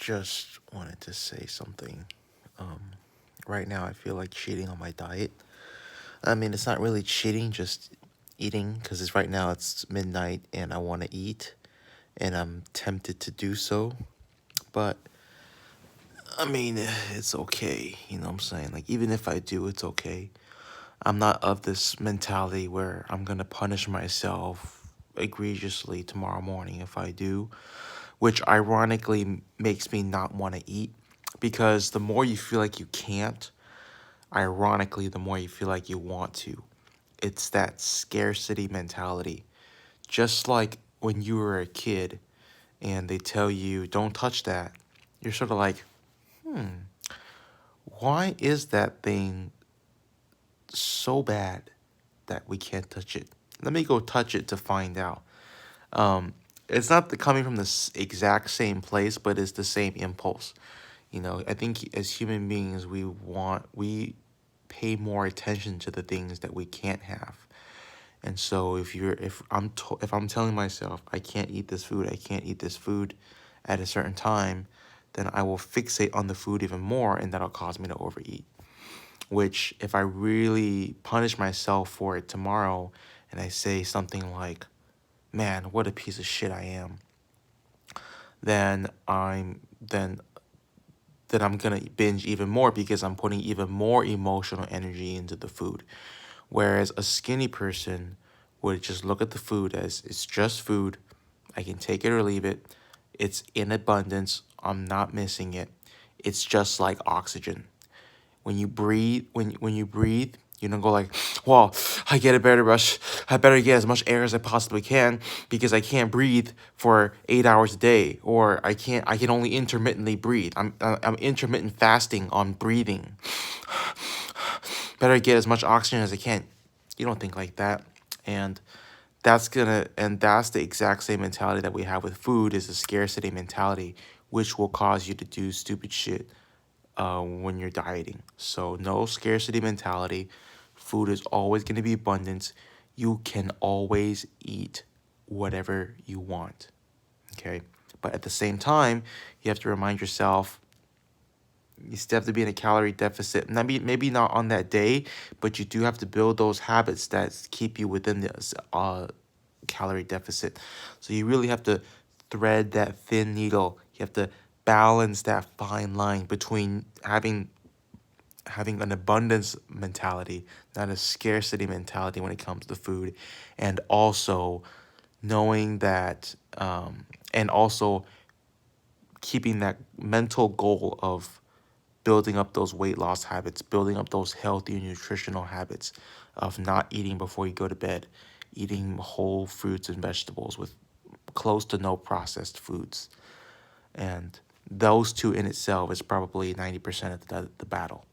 just wanted to say something. Um, right now, I feel like cheating on my diet. I mean, it's not really cheating, just eating, because it's right now it's midnight and I want to eat, and I'm tempted to do so. But I mean, it's okay. You know what I'm saying? Like, even if I do, it's okay. I'm not of this mentality where I'm gonna punish myself egregiously tomorrow morning if I do, which ironically makes me not want to eat, because the more you feel like you can't, ironically, the more you feel like you want to. It's that scarcity mentality. Just like when you were a kid and they tell you, don't touch that, you're sort of like, why is that thing so bad that we can't touch it? Let me go touch it to find out. Um, it's not coming from the exact same place, but it's the same impulse. You know, I think as human beings, we pay more attention to the things that we can't have. And so if I'm telling myself I can't eat this food, I can't eat this food at a certain time, then I will fixate on the food even more, and that'll cause me to overeat. Which, if I really punish myself for it tomorrow and I say something like, "Man, what a piece of shit I am," then I'm gonna binge even more because I'm putting even more emotional energy into the food. Whereas a skinny person would just look at the food as it's just food. I can take it or leave it. It's in abundance. I'm not missing it. It's just like oxygen. When you breathe, when you breathe, you don't go like, well, I better get as much air as I possibly can because I can't breathe for 8 hours a day, or I can only intermittently breathe. I'm intermittent fasting on breathing. Better get as much oxygen as I can. You don't think like that. And that's the exact same mentality that we have with food, is a scarcity mentality, which will cause you to do stupid shit when you're dieting. So no scarcity mentality. Food is always going to be abundance. You can always eat whatever you want. Okay. But at the same time, you have to remind yourself you still have to be in a calorie deficit. Maybe not on that day, but you do have to build those habits that keep you within the calorie deficit. So you really have to thread that thin needle. You have to balance that fine line between having an abundance mentality, not a scarcity mentality when it comes to food, and also knowing that, and also keeping that mental goal of building up those weight loss habits, building up those healthy nutritional habits of not eating before you go to bed, eating whole fruits and vegetables with close to no processed foods. And those two in itself is probably 90% of the battle.